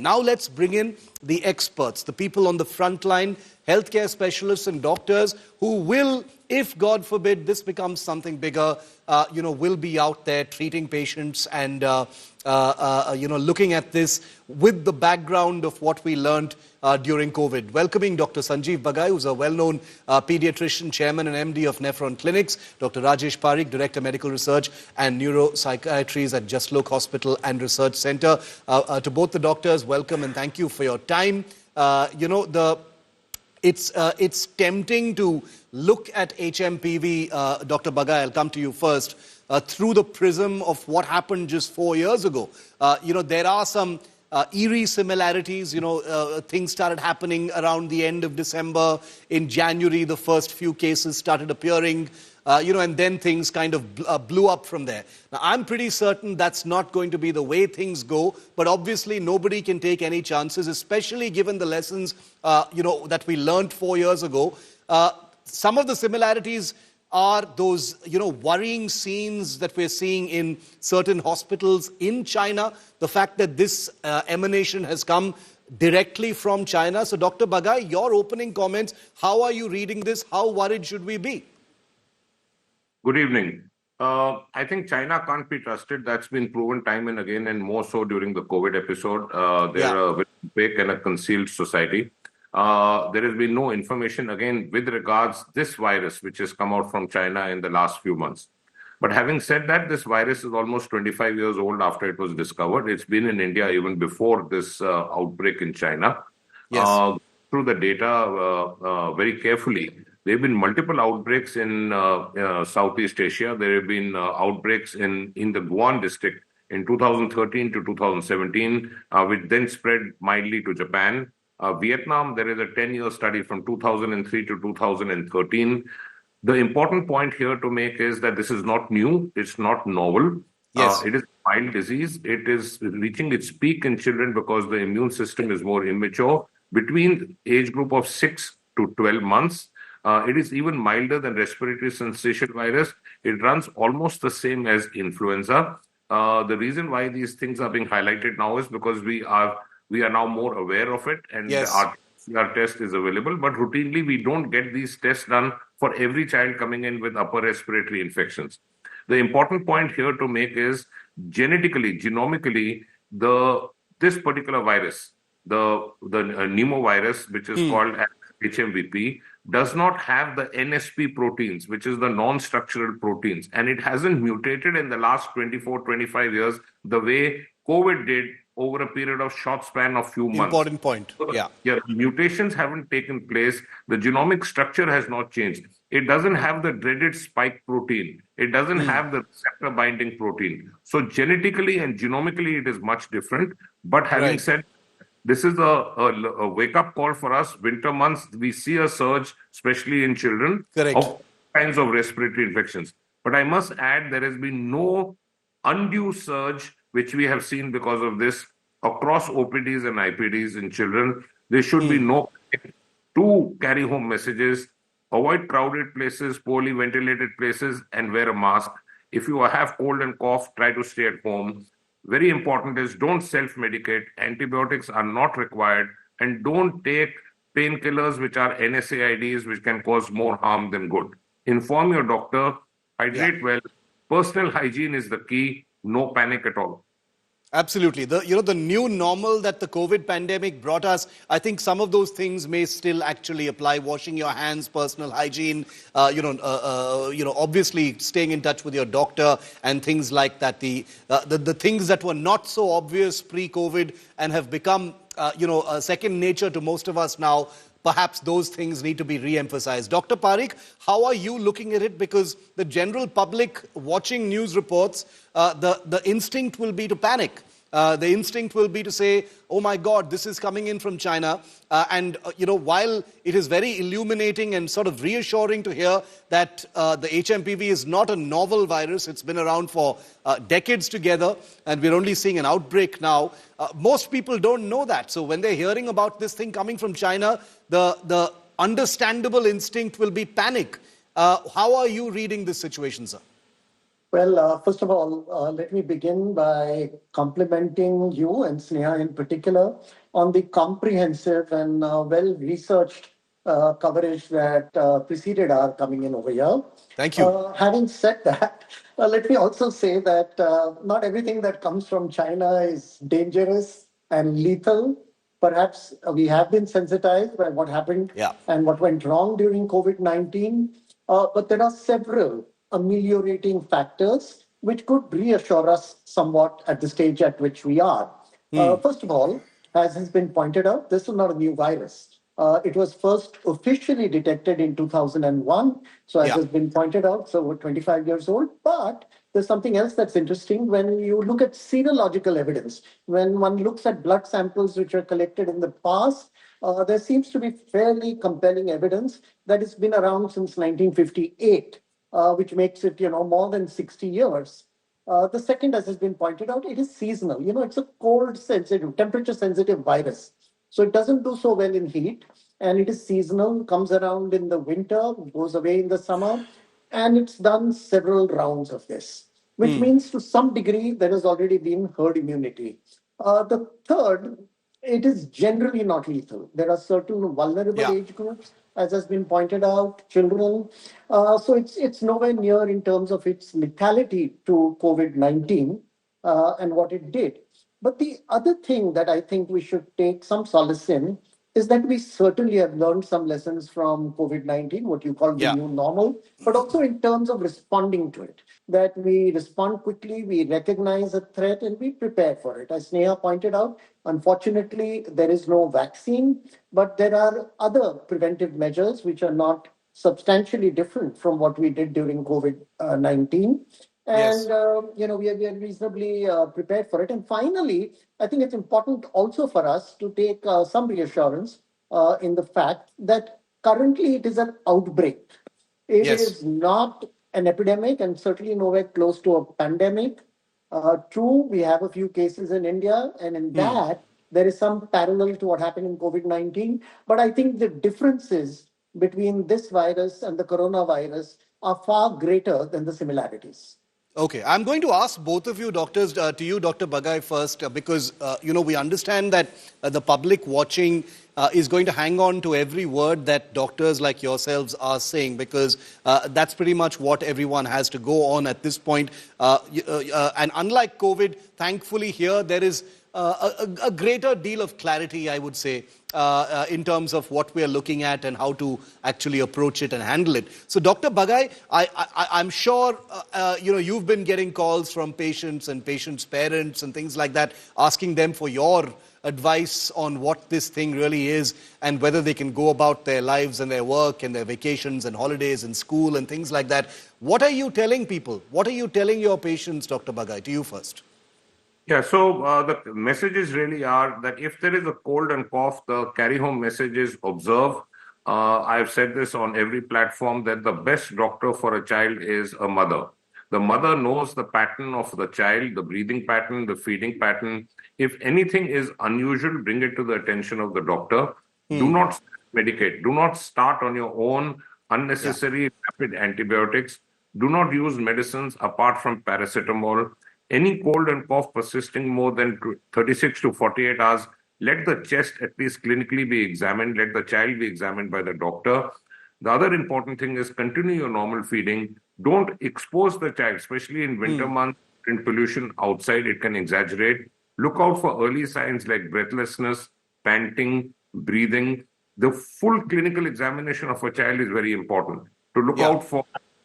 on. Now let's bring in the experts, the people on the front line, healthcare specialists and doctors who will, if God forbid this becomes something bigger, will be out there treating patients and, looking at this with the background of what we learned during COVID. Welcoming Dr. Sanjeev Bagai, who's a well-known pediatrician, chairman and MD of Nephron Clinics, Dr. Rajesh Parikh, Director Medical Research and Neuropsychiatry at Jaslok Hospital and Research Center. To both the doctors, welcome and thank you for your time. It's tempting to look at HMPV, Dr. Bagai, I'll come to you first, through the prism of what happened just 4 years ago. There are some eerie similarities. Things started happening around the end of December. In January, the first few cases started appearing, and then things kind of blew up from there. Now, I'm pretty certain that's not going to be the way things go, but obviously nobody can take any chances, especially given the lessons, that we learned 4 years ago. Some of the similarities are those, worrying scenes that we're seeing in certain hospitals in China. The fact that this emanation has come directly from China. So, Dr. Bagai, your opening comments, how are you reading this? How worried should we be? Good evening. I think China can't be trusted. That's been proven time and again, and more so during the COVID episode. They're a very opaque and a concealed society. There has been no information, again, with regards this virus, which has come out from China in the last few months. But having said that, this virus is almost 25 years old after it was discovered. It's been in India even before this outbreak in China. Yes. Through the data very carefully, there have been multiple outbreaks in Southeast Asia. There have been outbreaks in the Guan district in 2013 to 2017, which then spread mildly to Japan. Vietnam, there is a 10-year study from 2003 to 2013. The important point here to make is that this is not new. It's not novel. Yes. It is a mild disease. It is reaching its peak in children because the immune system is more immature. Between age group of 6 to 12 months, it is even milder than respiratory syncytial virus. It runs almost the same as influenza. The reason why these things are being highlighted now is because we are now more aware of it, and yes, our test is available. But routinely, we don't get these tests done for every child coming in with upper respiratory infections. The important point here to make is genetically, genomically, this particular virus, the pneumovirus, which is called HMVP, does not have the NSP proteins, which is the non-structural proteins. And it hasn't mutated in the last 24, 25 years the way COVID did over a period of short span of few months. Important point. Yeah. Mutations haven't taken place. The genomic structure has not changed. It doesn't have the dreaded spike protein. It doesn't have the receptor binding protein. So genetically and genomically, it is much different. But having said, this is a wake-up call for us. Winter months, we see a surge, especially in children, of all kinds of respiratory infections. But I must add, there has been no undue surge which we have seen because of this across OPDs and IPDs in children. There should be no to carry home messages. Avoid crowded places, poorly ventilated places, and wear a mask. If you have cold and cough, try to stay at home. Very important is don't self-medicate. Antibiotics are not required. And don't take painkillers which are NSAIDs, which can cause more harm than good. Inform your doctor. Hydrate well. Personal hygiene is the key. No panic at all. Absolutely. The new normal that the COVID pandemic brought us, I think some of those things may still actually apply. Washing your hands, personal hygiene, obviously staying in touch with your doctor and things like that. The things that were not so obvious pre-COVID and have become, second nature to most of us now, perhaps those things need to be re-emphasized. Dr. Parikh, how are you looking at it? Because the general public watching news reports, the instinct will be to panic. The instinct will be to say, oh my God, this is coming in from China. While it is very illuminating and sort of reassuring to hear that the HMPV is not a novel virus, it's been around for decades together, and we're only seeing an outbreak now. Most people don't know that. So when they're hearing about this thing coming from China, the understandable instinct will be panic. How are you reading this situation, sir? Well, first of all, let me begin by complimenting you and Sneha in particular on the comprehensive and well-researched coverage that preceded our coming in over here. Thank you. Having said that, let me also say that not everything that comes from China is dangerous and lethal. Perhaps we have been sensitized by what happened Yeah. and what went wrong during COVID-19, but there are several ameliorating factors which could reassure us somewhat at the stage at which we are. First of all, as has been pointed out, this is not a new virus. It was first officially detected in 2001. So, as Yeah. has been pointed out, so we're 25 years old. But there's something else that's interesting when you look at serological evidence. When one looks at blood samples which were collected in the past, there seems to be fairly compelling evidence that it's been around since 1958, which makes it, more than 60 years. The second, as has been pointed out, it is seasonal. It's a cold sensitive, temperature sensitive virus. So it doesn't do so well in heat, and it is seasonal, comes around in the winter, goes away in the summer, and it's done several rounds of this, which means to some degree there has already been herd immunity. The third, it is generally not lethal. There are certain vulnerable Yeah. age groups, as has been pointed out, children. So it's nowhere near in terms of its lethality to COVID-19 and what it did. But the other thing that I think we should take some solace in is that we certainly have learned some lessons from COVID-19, what you call the Yeah. new normal, but also in terms of responding to it, that we respond quickly, we recognize a threat, and we prepare for it. As Sneha pointed out, unfortunately, there is no vaccine, but there are other preventive measures which are not substantially different from what we did during COVID-19. Yes. And, we are reasonably prepared for it. And finally, I think it's important also for us to take some reassurance in the fact that currently it is an outbreak. It Yes. is not an epidemic and certainly nowhere close to a pandemic. True, we have a few cases in India, and in that, there is some parallel to what happened in COVID-19. But I think the differences between this virus and the coronavirus are far greater than the similarities. Okay, I'm going to ask both of you doctors, to you, Dr. Bagai, first, because, we understand that the public watching is going to hang on to every word that doctors like yourselves are saying, because that's pretty much what everyone has to go on at this point. And unlike COVID, thankfully here, there is a greater deal of clarity, I would say, in terms of what we are looking at and how to actually approach it and handle it. So, Dr. Bagai, I'm sure you've been getting calls from patients and patients' parents and things like that, asking them for your advice on what this thing really is and whether they can go about their lives and their work and their vacations and holidays and school and things like that. What are you telling people? What are you telling your patients, Dr. Bagai? To you first. Yeah, so the messages really are that if there is a cold and cough, the carry home message is observe. I've said this on every platform that the best doctor for a child is a mother. The mother knows the pattern of the child, the breathing pattern, the feeding pattern. If anything is unusual, bring it to the attention of the doctor. Do not medicate. Do not start on your own unnecessary rapid antibiotics. Do not use medicines apart from paracetamol. Any cold and cough persisting more than 36 to 48 hours, let the chest at least clinically be examined, let the child be examined by the doctor. The other important thing is continue your normal feeding. Don't expose the child, especially in winter months, in pollution outside, it can exaggerate. Look out for early signs like breathlessness, panting, breathing. The full clinical examination of a child is very important to look out for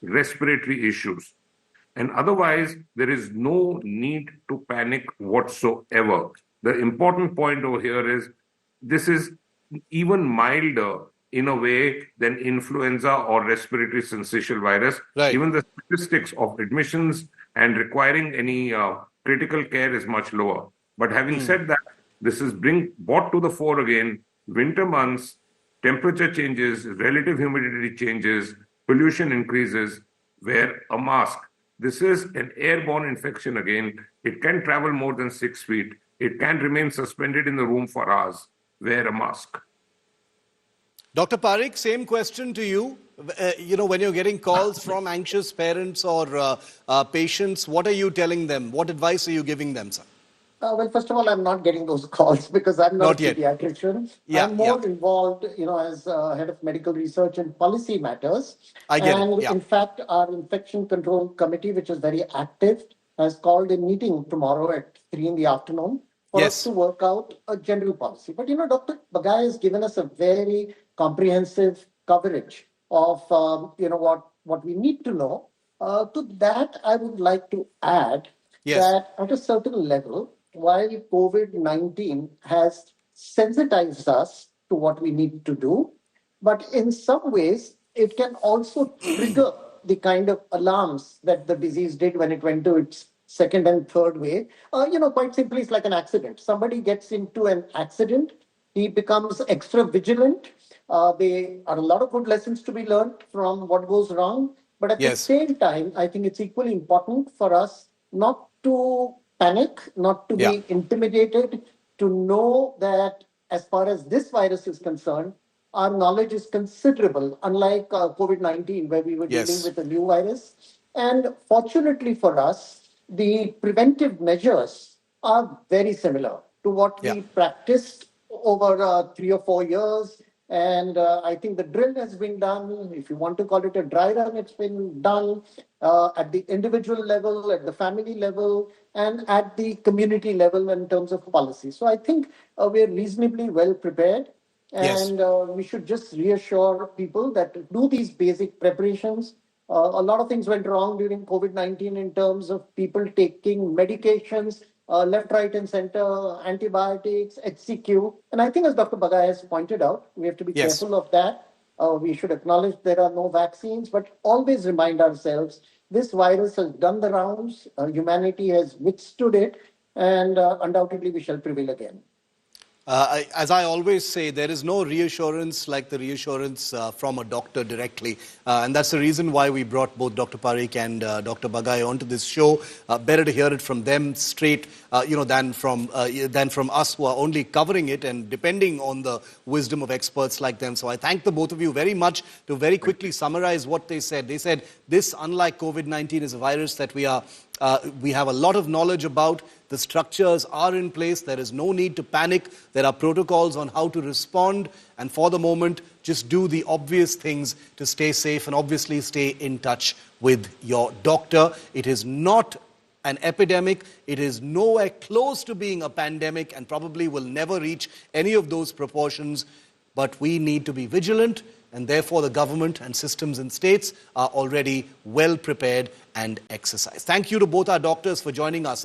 respiratory issues. And otherwise, there is no need to panic whatsoever. The important point over here is this is even milder in a way than influenza or respiratory syncytial virus. Right. Even the statistics of admissions and requiring any critical care is much lower. But having said that, this is brought to the fore again. Winter months, temperature changes, relative humidity changes, pollution increases. Wear a mask. This is an airborne infection again. It can travel more than 6 feet. It can remain suspended in the room for hours. Wear a mask. Dr. Parikh, same question to you. When you're getting calls from anxious parents or patients, what are you telling them? What advice are you giving them, sir? Well, first of all, I'm not getting those calls because I'm not Not a yet. pediatrician. Yeah, I'm yeah. more involved, as head of medical research and policy matters. I get it. And Yeah. in fact, our infection control committee, which is very active, has called a meeting tomorrow at 3 in the afternoon for us Yes. to work out a general policy. But, Dr. Bagai has given us a very comprehensive coverage of, what we need to know. To that, I would like to add Yes. that at a certain level, while COVID-19 has sensitized us to what we need to do, but in some ways, it can also trigger the kind of alarms that the disease did when it went to its second and third wave. Quite simply, it's like an accident. Somebody gets into an accident, he becomes extra vigilant. There are a lot of good lessons to be learned from what goes wrong. But at the Yes. same time, I think it's equally important for us not to panic, not to Yeah. be intimidated, to know that as far as this virus is concerned, our knowledge is considerable, unlike COVID 19, where we were dealing Yes. with a new virus. And fortunately for us, the preventive measures are very similar to what Yeah. we practiced over 3 or 4 years. And I think the drill has been done. If you want to call it a dry run, it's been done at the individual level, at the family level, and at the community level in terms of policy. So I think we're reasonably well prepared. Yes. And we should just reassure people that do these basic preparations. A lot of things went wrong during COVID-19 in terms of people taking medications left, right, and center, antibiotics, HCQ. And I think, as Dr. Bagai has pointed out, we have to be Yes. careful of that. We should acknowledge there are no vaccines, but always remind ourselves this virus has done the rounds, humanity has withstood it, and undoubtedly we shall prevail again. As I always say, there is no reassurance like the reassurance from a doctor directly. And that's the reason why we brought both Dr. Parikh and Dr. Bagai onto this show. Better to hear it from them straight, than from us who are only covering it and depending on the wisdom of experts like them. So I thank the both of you very much. To very quickly summarize what they said. They said this, unlike COVID-19, is a virus that we have a lot of knowledge about. The structures are in place. There is no need to panic. There are protocols on how to respond. And for the moment, just do the obvious things to stay safe and obviously stay in touch with your doctor. It is not an epidemic. It is nowhere close to being a pandemic and probably will never reach any of those proportions. But we need to be vigilant, and therefore the government and systems and states are already well prepared and exercised. Thank you to both our doctors for joining us.